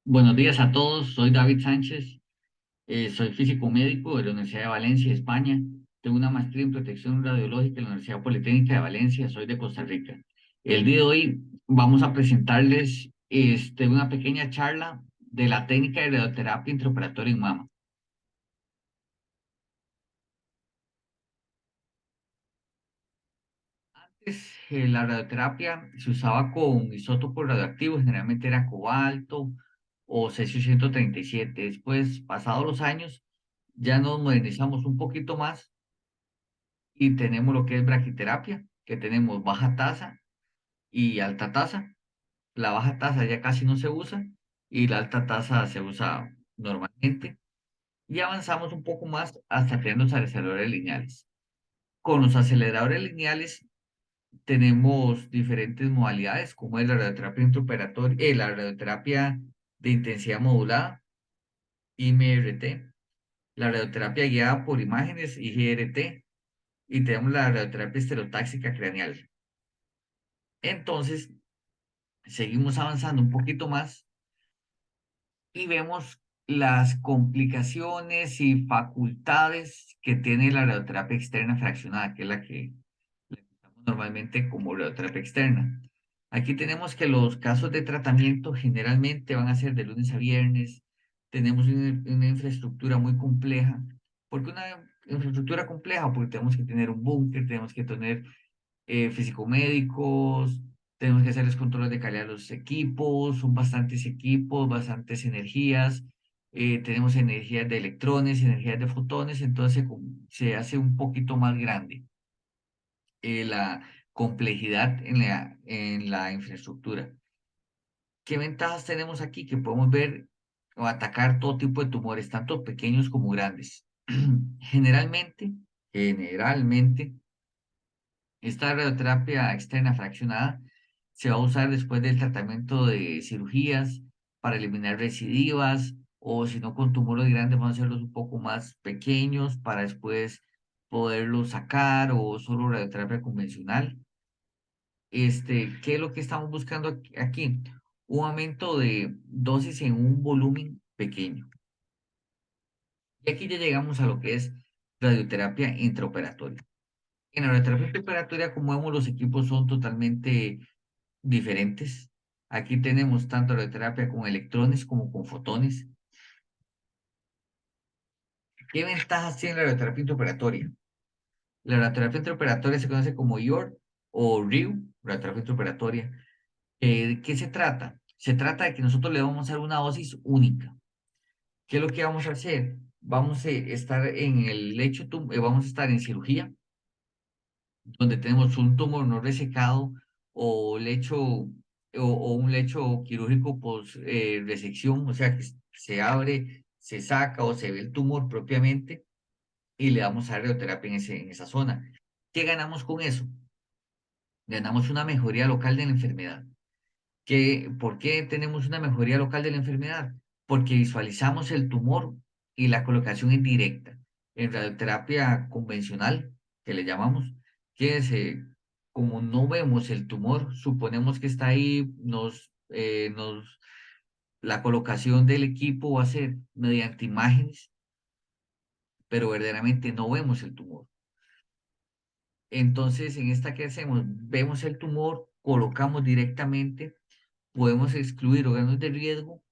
Buenos días a todos, soy David Sánchez, soy físico médico de la Universidad de Valencia, España. Tengo una maestría en protección radiológica en la Universidad Politécnica de Valencia, soy de Costa Rica. El día de hoy vamos a presentarles una pequeña charla de la técnica de radioterapia intraoperatoria en mama. Antes, la radioterapia se usaba con isótopos radioactivos, generalmente era cobalto o cesio-137. Después, pasados los años, ya nos modernizamos un poquito más y tenemos lo que es braquiterapia, que tenemos baja tasa y alta tasa. La baja tasa ya casi no se usa y la alta tasa se usa normalmente. Y avanzamos un poco más hasta tener los aceleradores lineales. Con los aceleradores lineales tenemos diferentes modalidades, como es la radioterapia intraoperatoria, la radioterapia de intensidad modulada, IMRT, la radioterapia guiada por imágenes, IGRT, y tenemos la radioterapia estereotáxica craneal. Entonces, seguimos avanzando un poquito más y vemos las complicaciones y facultades que tiene la radioterapia externa fraccionada, que es la que le llamamos normalmente como radioterapia externa. Aquí tenemos que los casos de tratamiento generalmente van a ser de lunes a viernes. Tenemos una infraestructura muy compleja. ¿Por qué una infraestructura compleja? Porque tenemos que tener un búnker, tenemos que tener físico-médicos, tenemos que hacerles controles de calidad de los equipos, son bastantes equipos, bastantes energías, tenemos energías de electrones, energías de fotones, entonces se hace un poquito más grande la complejidad en la infraestructura. ¿Qué ventajas tenemos aquí? Que podemos ver o atacar todo tipo de tumores, tanto pequeños como grandes. Generalmente, esta radioterapia externa fraccionada se va a usar después del tratamiento de cirugías para eliminar recidivas o si no con tumores grandes vamos a hacerlos un poco más pequeños para después poderlos sacar o solo radioterapia convencional. ¿Qué es lo que estamos buscando aquí? Un aumento de dosis en un volumen pequeño. Y aquí ya llegamos a lo que es radioterapia intraoperatoria. En la radioterapia intraoperatoria, como vemos, los equipos son totalmente diferentes. Aquí tenemos tanto radioterapia con electrones como con fotones. ¿Qué ventajas tiene la radioterapia intraoperatoria? La radioterapia intraoperatoria se conoce como IOR o RIU, radioterapia intraoperatoria. ¿De qué se trata? Se trata de que nosotros le vamos a dar una dosis única. ¿Qué es lo que vamos a hacer? Vamos a estar en el lecho, vamos a estar en cirugía, donde tenemos un tumor no resecado o lecho o un lecho quirúrgico post resección, o sea que se abre, se saca o se ve el tumor propiamente y le damos a radioterapia en esa zona. ¿Qué ganamos con eso? Ganamos una mejoría local de la enfermedad. ¿Por qué tenemos una mejoría local de la enfermedad? Porque visualizamos el tumor y la colocación es directa. En radioterapia convencional, que le llamamos, que como no vemos el tumor, suponemos que está ahí, la colocación del equipo va a ser mediante imágenes, pero verdaderamente no vemos el tumor. Entonces, en esta que hacemos, vemos el tumor, colocamos directamente, podemos excluir órganos de riesgo,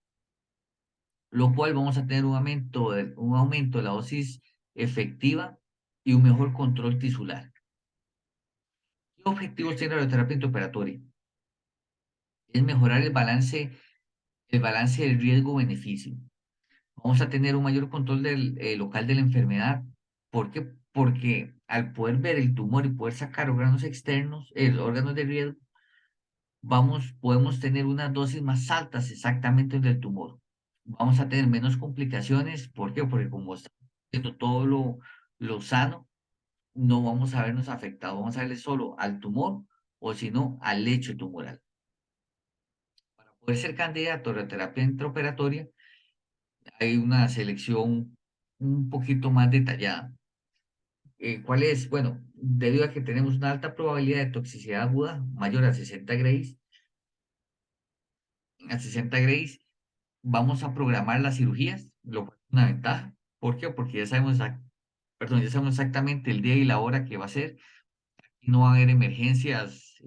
lo cual vamos a tener un aumento de la dosis efectiva y un mejor control tisular. ¿Qué objetivos tiene la radioterapia intraoperatoria? Es mejorar el balance del riesgo-beneficio. Vamos a tener un mayor control local de la enfermedad. ¿Por qué? Porque al poder ver el tumor y poder sacar órganos externos, órganos de riesgo, podemos tener unas dosis más altas exactamente del tumor. Vamos a tener menos complicaciones. ¿Por qué? Porque como está haciendo todo lo sano, no vamos a vernos afectados, vamos a verle solo al tumor o si no al lecho tumoral. Para poder ser candidato a la terapia intraoperatoria, hay una selección un poquito más detallada. ¿Cuál es? Bueno, debido a que tenemos una alta probabilidad de toxicidad aguda, mayor a 60 grays, vamos a programar las cirugías, lo cual es una ventaja. ¿Por qué? Porque ya sabemos, perdón, ya sabemos exactamente el día y la hora que va a ser. No va a haber emergencias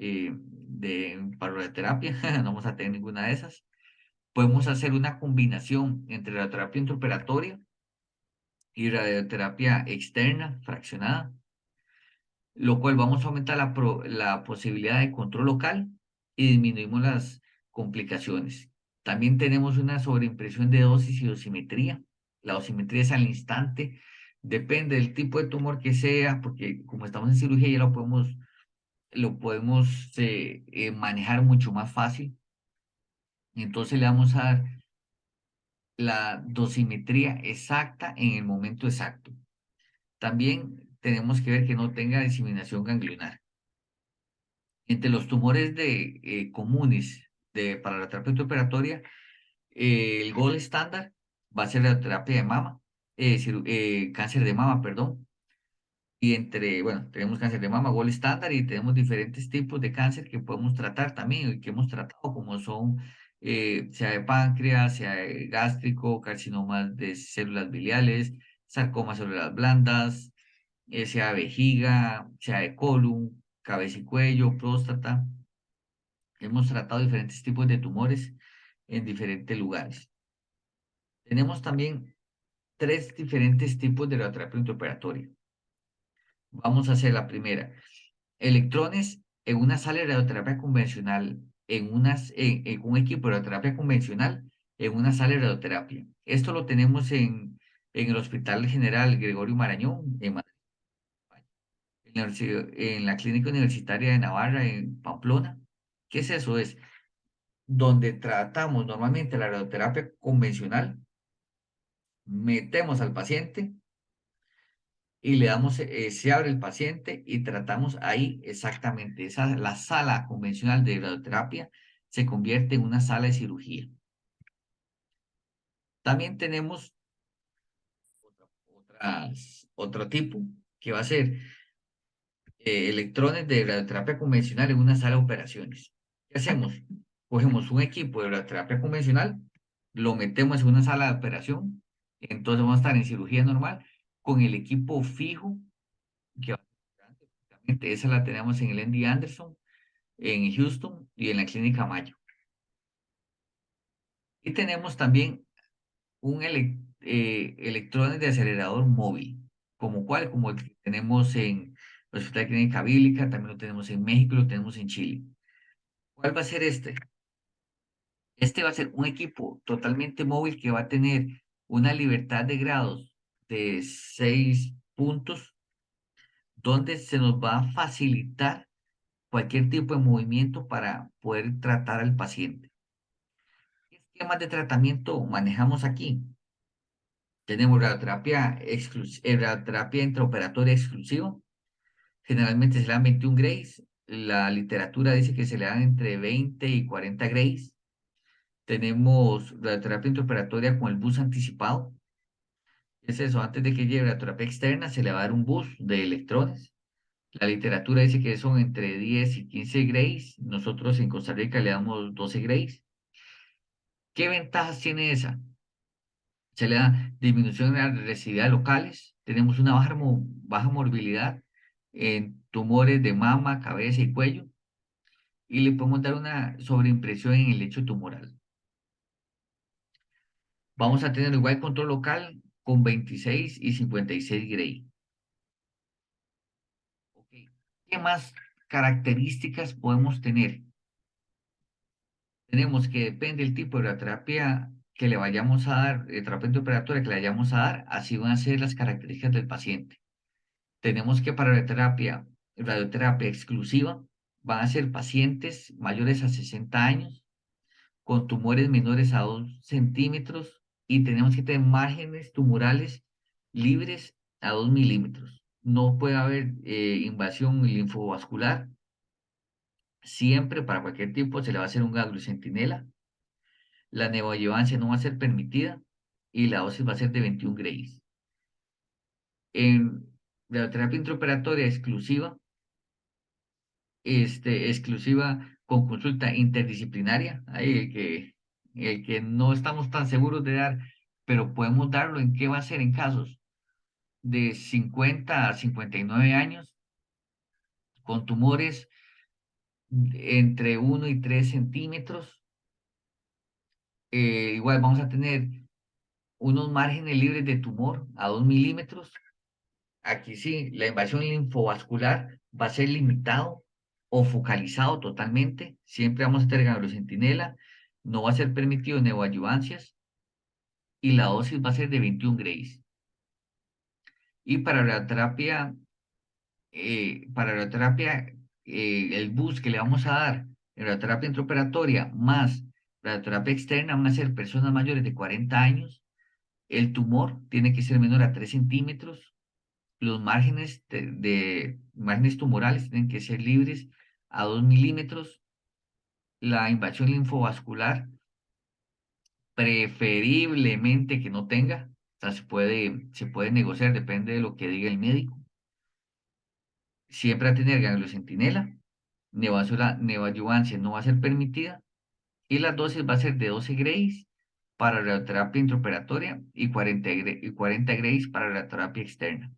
para la terapia, no vamos a tener ninguna de esas. Podemos hacer una combinación entre la terapia intraoperatoria y radioterapia externa, fraccionada, lo cual vamos a aumentar la posibilidad de control local y disminuimos las complicaciones. También tenemos una sobreimpresión de dosis y dosimetría. La dosimetría es al instante, depende del tipo de tumor que sea, porque como estamos en cirugía ya lo podemos manejar mucho más fácil. Entonces le vamos a dar la dosimetría exacta en el momento exacto. También tenemos que ver que no tenga diseminación ganglionar. Entre los tumores comunes para la terapia operatoria, el gold estándar va a ser la terapia de mama, cáncer de mama, perdón. Y bueno, tenemos cáncer de mama, gold estándar, y tenemos diferentes tipos de cáncer que podemos tratar también y que hemos tratado, como son, sea de páncreas, sea de gástrico, carcinomas de células biliares, sarcomas células blandas, sea de vejiga, sea de colon, cabeza y cuello, próstata. Hemos tratado diferentes tipos de tumores en diferentes lugares. Tenemos también tres diferentes tipos de radioterapia intraoperatoria. Vamos a hacer la primera. Electrones en una sala de radioterapia convencional, en un equipo de radioterapia convencional, en una sala de radioterapia. Esto lo tenemos en el Hospital General Gregorio Marañón, en Madrid, en la Clínica Universitaria de Navarra, en Pamplona. ¿Qué es eso? Es donde tratamos normalmente la radioterapia convencional, metemos al paciente y le damos, se abre el paciente y tratamos ahí exactamente. La sala convencional de radioterapia se convierte en una sala de cirugía. También tenemos otro tipo que va a ser electrones de radioterapia convencional en una sala de operaciones. ¿Qué hacemos? Cogemos un equipo de radioterapia convencional, lo metemos en una sala de operación, entonces vamos a estar en cirugía normal con el equipo fijo que va a esa la tenemos en el MD Anderson, en Houston y en la Clínica Mayo. Y tenemos también electrones de acelerador móvil, como el que tenemos en el Hospital Clínica Bíblica, también lo tenemos en México, lo tenemos en Chile. ¿Cuál va a ser este? Este va a ser un equipo totalmente móvil que va a tener una libertad de grados de 6 puntos, donde se nos va a facilitar cualquier tipo de movimiento para poder tratar al paciente. ¿Qué esquemas de tratamiento manejamos aquí? Tenemos radioterapia intraoperatoria exclusiva. Generalmente se le dan 21 grays. La literatura dice que se le dan entre 20 y 40 grays. Tenemos radioterapia intraoperatoria con el bus anticipado. Es eso, antes de que llegue la terapia externa, se le va a dar un bus de electrones. La literatura dice que son entre 10 y 15 grays. Nosotros en Costa Rica le damos 12 grays. ¿Qué ventajas tiene esa? Se le da disminución de las residualidades locales. Tenemos una baja morbilidad en tumores de mama, cabeza y cuello. Y le podemos dar una sobreimpresión en el lecho tumoral. Vamos a tener igual control local con 26 y 56 Gray. Ok. ¿Qué más características podemos tener? Tenemos que depende del tipo de la terapia que le vayamos a dar, terapia operatoria que le vayamos a dar, así van a ser las características del paciente. Tenemos que para la radioterapia exclusiva van a ser pacientes mayores a 60 años con tumores menores a 2 centímetros y tenemos que tener márgenes tumorales libres a 2 milímetros. No puede haber invasión linfovascular. Siempre para cualquier tipo se le va a hacer un ganglio centinela. La neoadjuvancia no va a ser permitida y la dosis va a ser de 21 grays. En radioterapia intraoperatoria exclusiva, exclusiva con consulta interdisciplinaria, ahí que el que no estamos tan seguros de dar, pero podemos darlo en qué va a ser en casos de 50 a 59 años con tumores entre 1 y 3 centímetros. Igual vamos a tener unos márgenes libres de tumor a 2 milímetros. Aquí sí, la invasión linfovascular va a ser limitado o focalizado totalmente. Siempre vamos a tener gangliocentinela. No va a ser permitido neoadyuvancias y la dosis va a ser de 21 Grays. Y para radioterapia, el bus que le vamos a dar en radioterapia intraoperatoria más radioterapia externa van a ser personas mayores de 40 años. El tumor tiene que ser menor a 3 centímetros. Los márgenes márgenes tumorales tienen que ser libres a 2 milímetros. La invasión linfovascular, preferiblemente que no tenga. O sea, se puede negociar, depende de lo que diga el médico. Siempre a tener gangliocentinela, neoadyuvancia no va a ser permitida y la dosis va a ser de 12 Grays para radioterapia intraoperatoria y 40 Grays para radioterapia externa.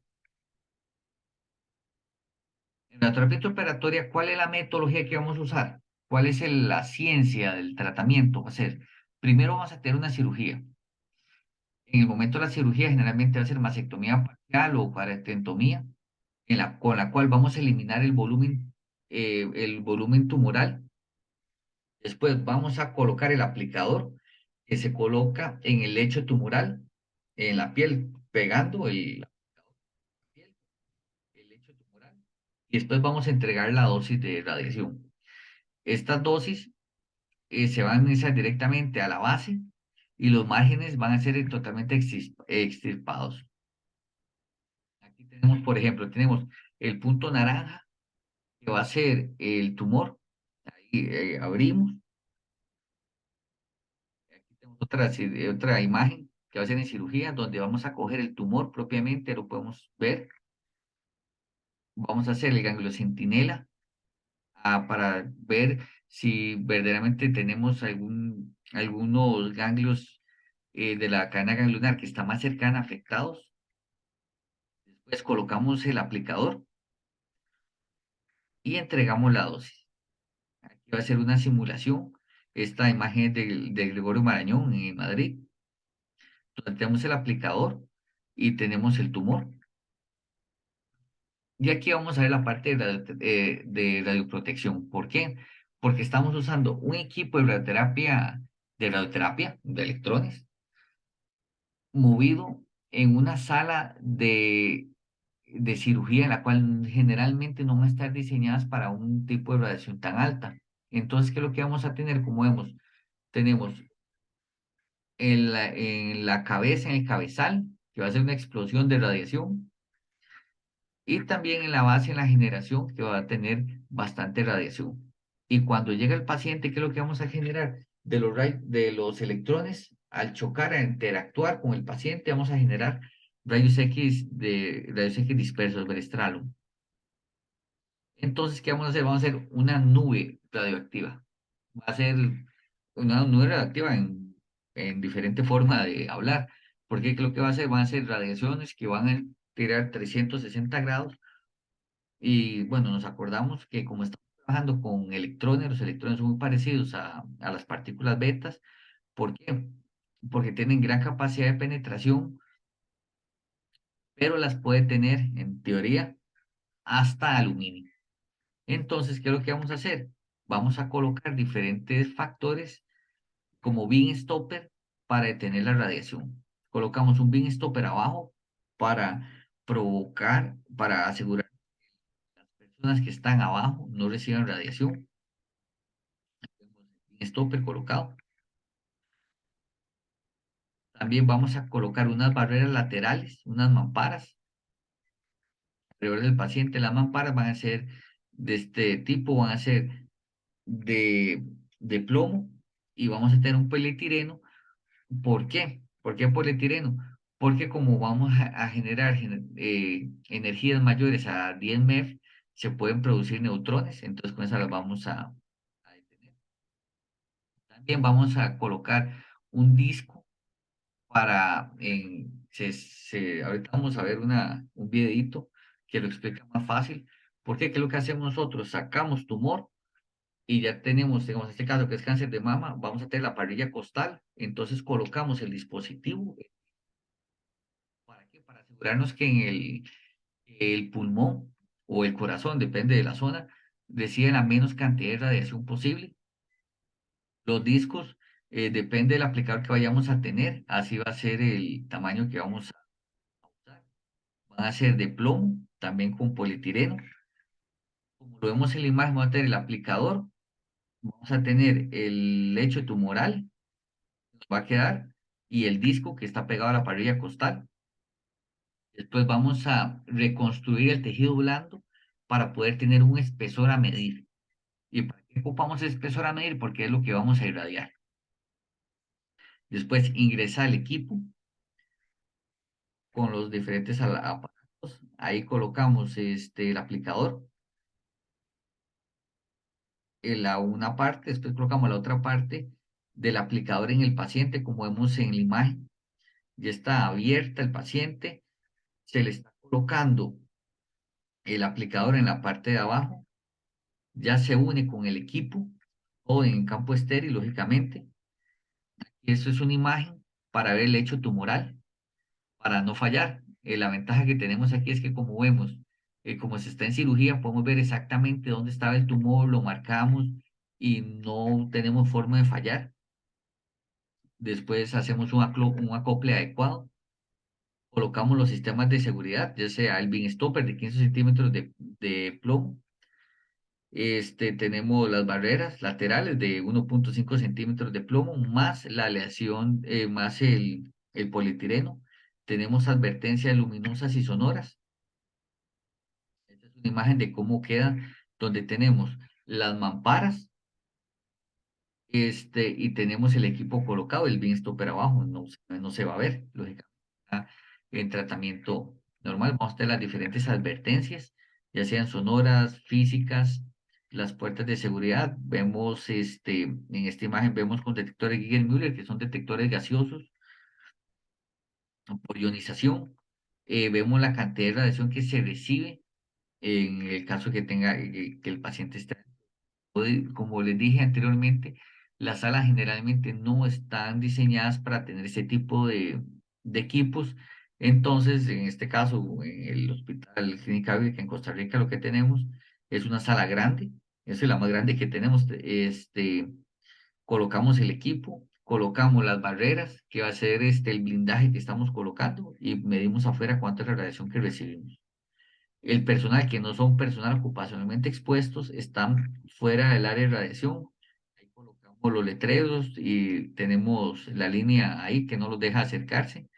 En la terapia intraoperatoria, ¿cuál es la metodología que vamos a usar? ¿Cuál es la ciencia del tratamiento? Va a ser, primero vamos a tener una cirugía. En el momento de la cirugía generalmente va a ser mastectomía parcial o parenectomía, con la cual vamos a eliminar el volumen tumoral. Después vamos a colocar el aplicador que se coloca en el lecho tumoral, en la piel, pegando el lecho tumoral. Y después vamos a entregar la dosis de radiación. Estas dosis se van a administrar directamente a la base y los márgenes van a ser totalmente extirpados. Aquí tenemos, por ejemplo, tenemos el punto naranja, que va a ser el tumor. Ahí abrimos. Aquí tenemos otra imagen que va a ser en cirugía, donde vamos a coger el tumor propiamente, lo podemos ver. Vamos a hacer el ganglio centinela para ver si verdaderamente tenemos algunos ganglios de la cadena ganglionar que está más cercana afectados. Después colocamos el aplicador y entregamos la dosis. Aquí va a ser una simulación. Esta imagen es de Gregorio Marañón en Madrid. Donde tenemos el aplicador y tenemos el tumor. Y aquí vamos a ver la parte de radioprotección. ¿Por qué? Porque estamos usando un equipo de radioterapia de electrones, movido en una sala de cirugía, en la cual generalmente no van a estar diseñadas para un tipo de radiación tan alta. Entonces, ¿qué es lo que vamos a tener? Como vemos, tenemos en la cabeza, en el cabezal, que va a ser una explosión de radiación, y también en la base, en la generación, que va a tener bastante radiación. Y cuando llega el paciente, ¿qué es lo que vamos a generar? De los electrones, al chocar, a interactuar con el paciente, vamos a generar rayos X dispersos, Brestralo. Entonces, ¿qué vamos a hacer? Vamos a hacer una nube radioactiva. Va a ser una nube radioactiva en diferente forma de hablar, porque ¿qué es lo que va a hacer? Van a ser radiaciones que van a tirar 360 grados y bueno, nos acordamos que como estamos trabajando con electrones, los electrones son muy parecidos a las partículas betas. ¿Por qué? Porque tienen gran capacidad de penetración, pero las puede tener, en teoría, hasta aluminio. Entonces, ¿qué es lo que vamos a hacer? Vamos a colocar diferentes factores como beam stopper para detener la radiación. Colocamos un beam stopper abajo para para asegurar que las personas que están abajo no reciban radiación. Beam stopper colocado. También vamos a colocar unas barreras laterales, unas mamparas alrededor del paciente. Las mamparas van a ser de este tipo, van a ser de plomo y vamos a tener un polietileno. ¿Por qué? ¿Por qué polietileno? Porque como vamos a generar energías mayores a 10 MeV, se pueden producir neutrones, entonces con eso las vamos a detener. También vamos a colocar un disco ahorita vamos a ver un videito que lo explica más fácil. Porque ¿qué es lo que hacemos nosotros? Sacamos tumor y ya tenemos, digamos, en este caso que es cáncer de mama, vamos a tener la parrilla costal, entonces colocamos el dispositivo. ¿Para qué? Para asegurarnos que en el pulmón o el corazón, depende de la zona, reciben la menos cantidad de radiación posible. Los discos, depende del aplicador que vayamos a tener, así va a ser el tamaño que vamos a usar. Van a ser de plomo, también con polietileno. Como lo vemos en la imagen, vamos a tener el aplicador, vamos a tener el lecho tumoral, nos va a quedar, y el disco que está pegado a la parrilla costal. Después vamos a reconstruir el tejido blando para poder tener un espesor a medir. ¿Y para qué ocupamos espesor a medir? Porque es lo que vamos a irradiar. Después ingresa el equipo con los diferentes aparatos. Ahí colocamos el aplicador en una parte, después colocamos la otra parte del aplicador en el paciente, como vemos en la imagen. Ya está abierta el paciente, se le está colocando el aplicador en la parte de abajo, ya se une con el equipo, o en campo estéril, lógicamente. Y esto es una imagen para ver el hecho tumoral, para no fallar. La ventaja que tenemos aquí es que como vemos, como se está en cirugía, podemos ver exactamente dónde estaba el tumor, lo marcamos y no tenemos forma de fallar. Después hacemos un acople adecuado, colocamos los sistemas de seguridad, ya sea el Beam Stopper de 15 centímetros de plomo. Tenemos las barreras laterales de 1,5 centímetros de plomo, más la aleación, más el polietileno. Tenemos advertencias luminosas y sonoras. Esta es una imagen de cómo queda, donde tenemos las mamparas, y tenemos el equipo colocado, el beam stopper abajo, no se va a ver, lógicamente. Ah, En tratamiento normal vamos a tener las diferentes advertencias, ya sean sonoras, físicas, las puertas de seguridad. Vemos, en esta imagen vemos con detectores Geiger-Müller, que son detectores gaseosos por ionización. Vemos la cantidad de radiación que se recibe en el caso que que el paciente esté. Como les dije anteriormente, las salas generalmente no están diseñadas para tener ese tipo de equipos. Entonces, en este caso, en el Hospital Clínica Bíblica en Costa Rica, lo que tenemos es una sala grande. Esa es la más grande que tenemos. Colocamos el equipo, colocamos las barreras, que va a ser el blindaje que estamos colocando, y medimos afuera cuánta es la radiación que recibimos. El personal que no son personal ocupacionalmente expuestos están fuera del área de radiación. Ahí colocamos los letreros y tenemos la línea ahí que no los deja acercarse.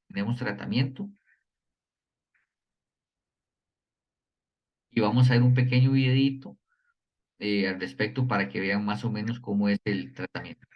Tenemos tratamiento y vamos a ver un pequeño videito al respecto para que vean más o menos cómo es el tratamiento.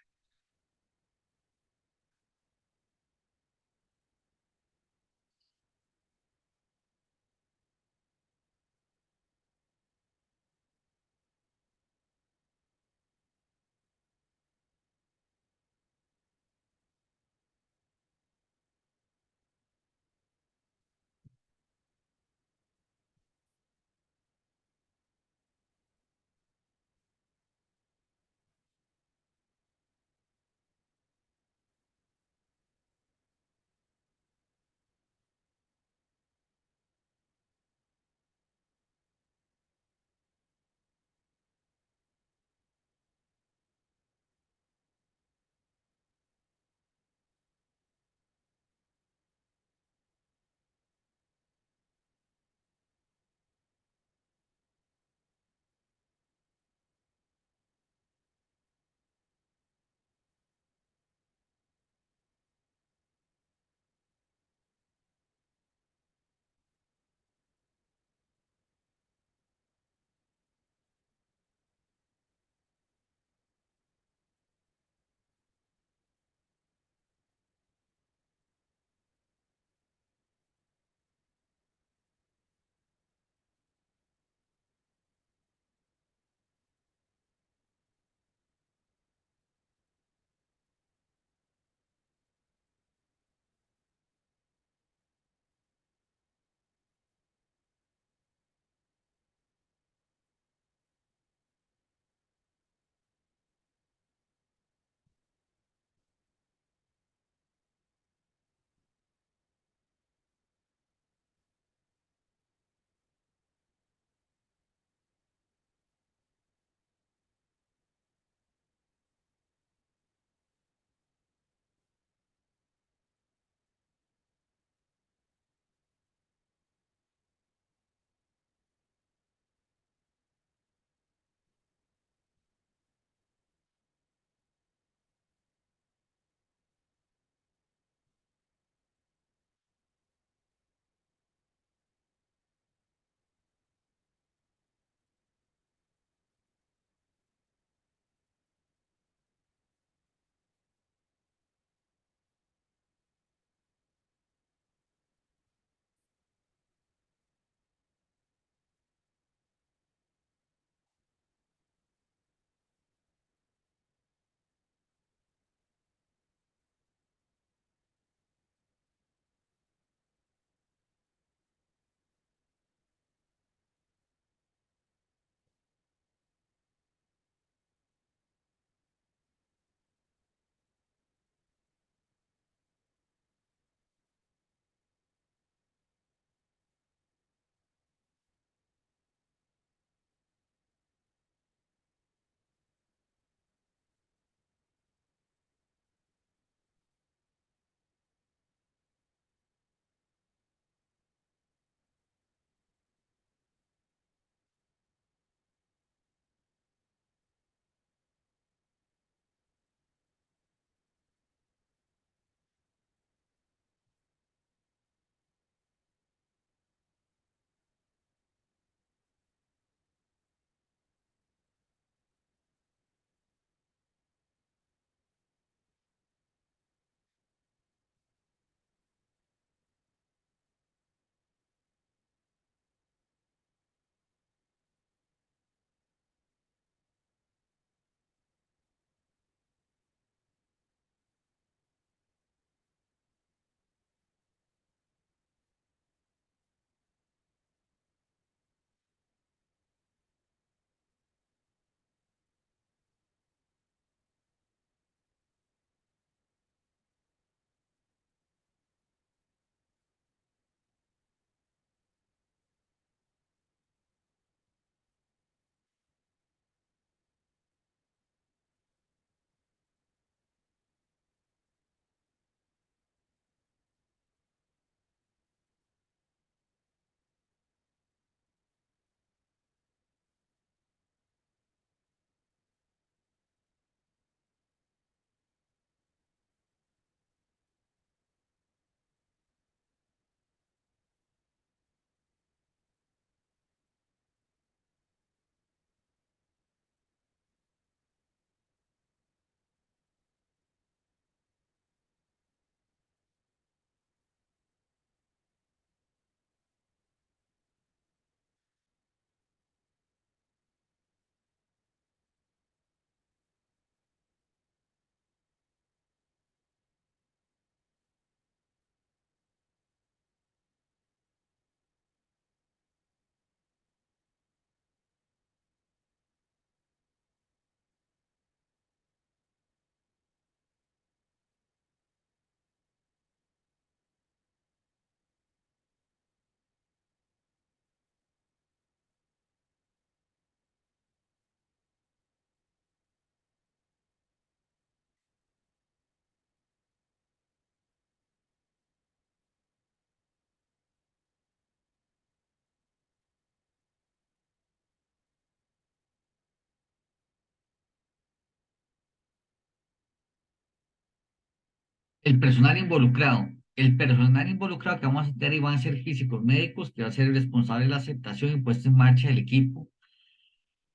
El personal involucrado. El personal involucrado que vamos a tener y van a ser físicos médicos, que va a ser el responsable de la aceptación y puesta en marcha del equipo.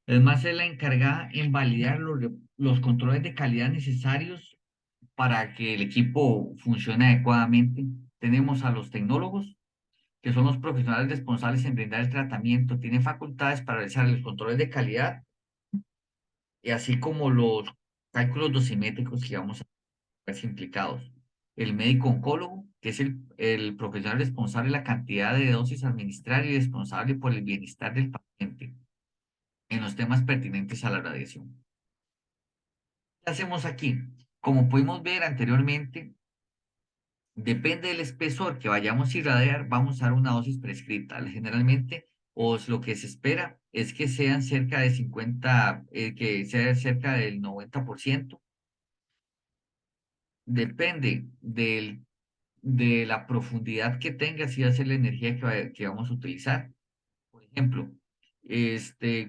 Además, es la encargada en validar los controles de calidad necesarios para que el equipo funcione adecuadamente. Tenemos a los tecnólogos, que son los profesionales responsables en brindar el tratamiento. Tienen facultades para realizar los controles de calidad y así como los cálculos dosimétricos que vamos a ver implicados. El médico oncólogo, que es el profesional responsable de la cantidad de dosis a administrar y responsable por el bienestar del paciente en los temas pertinentes a la radiación. ¿Qué hacemos aquí? Como pudimos ver anteriormente, depende del espesor que vayamos a irradiar, vamos a dar una dosis prescrita. Generalmente, lo que se espera es que sean cerca de 50, que sea cerca del 90%. Depende de la profundidad que tenga, si va a ser la energía que vamos a utilizar. Por ejemplo,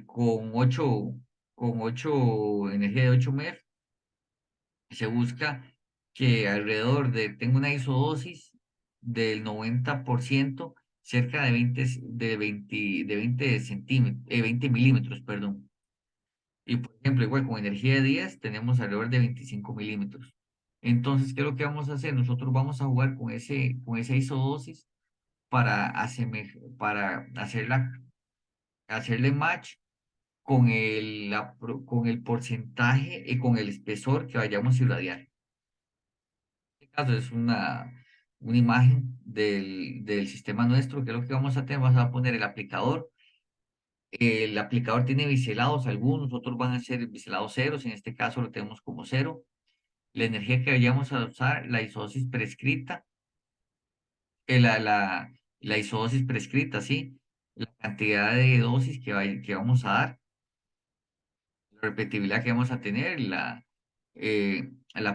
con 8 energía de 8 MeV, se busca que tenga una isodosis del 90%, cerca de 20 centímetros, 20 milímetros, perdón. Y por ejemplo, igual con energía de 10 tenemos alrededor de 25 milímetros. Entonces, ¿qué es lo que vamos a hacer? Nosotros vamos a jugar con esa isodosis para hacerle match con el porcentaje y con el espesor que vayamos a irradiar. Este caso es una imagen del sistema nuestro, que es lo que vamos a tener. Vamos a poner el aplicador. El aplicador tiene biselados algunos, otros van a ser biselados ceros. En este caso lo tenemos como cero. La energía que vayamos a usar, la isodosis prescrita, eh, la, la, la isodosis prescrita, ¿sí? La cantidad de dosis que vamos a dar, la repetibilidad que vamos a tener, la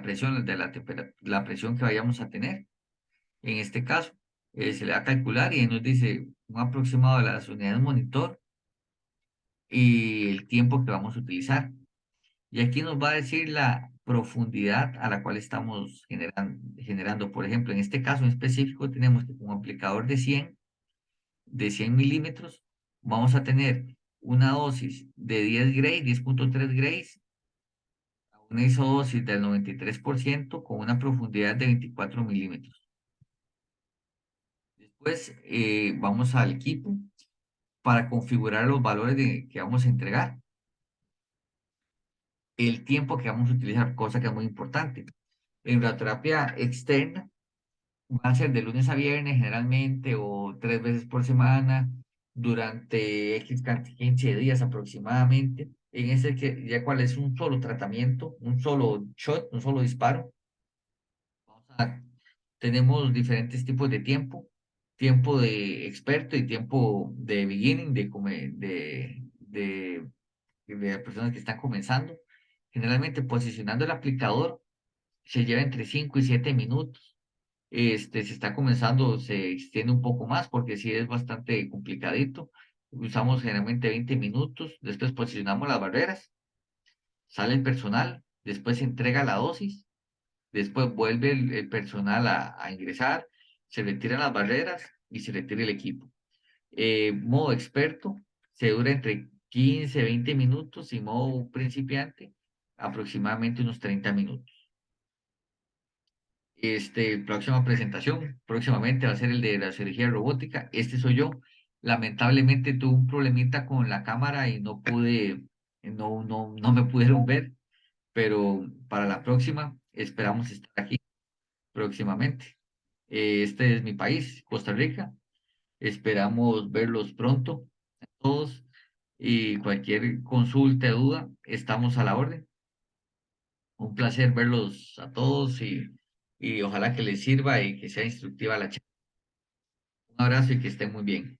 presión la presión que vayamos a tener. En este caso, se le va a calcular y nos dice un aproximado de las unidades monitor y el tiempo que vamos a utilizar. Y aquí nos va a decir la profundidad a la cual estamos generando. Por ejemplo, en este caso en específico, tenemos que con un aplicador de 100 milímetros, vamos a tener una dosis de 10 Gray, 10,3 Grays, una isodosis del 93% con una profundidad de 24 milímetros. Después vamos al equipo para configurar los valores que vamos a entregar, el tiempo que vamos a utilizar, cosa que es muy importante. En radioterapia externa va a ser de lunes a viernes generalmente o 3 veces por semana durante 15 días aproximadamente. En ese que ya cuál es un solo tratamiento, un solo shot, un solo disparo. Tenemos diferentes tipos de tiempo de experto y tiempo de beginning, de personas que están comenzando. Generalmente posicionando el aplicador se lleva entre 5 y 7 minutos. Si está comenzando, se extiende un poco más porque sí es bastante complicadito. Usamos generalmente 20 minutos, después posicionamos las barreras, sale el personal, después se entrega la dosis, después vuelve el personal a ingresar, se retiran las barreras y se retira el equipo. Modo experto, se dura entre 15 20 minutos y modo principiante, aproximadamente unos 30 minutos. Próxima presentación, próximamente va a ser el de la cirugía robótica. Este soy yo. Lamentablemente tuve un problemita con la cámara y no me pudieron ver, pero para la próxima esperamos estar aquí próximamente. Este es mi país, Costa Rica. Esperamos verlos pronto, todos, y cualquier consulta, duda, estamos a la orden. Un placer verlos a todos y ojalá que les sirva y que sea instructiva la charla. Un abrazo y que estén muy bien.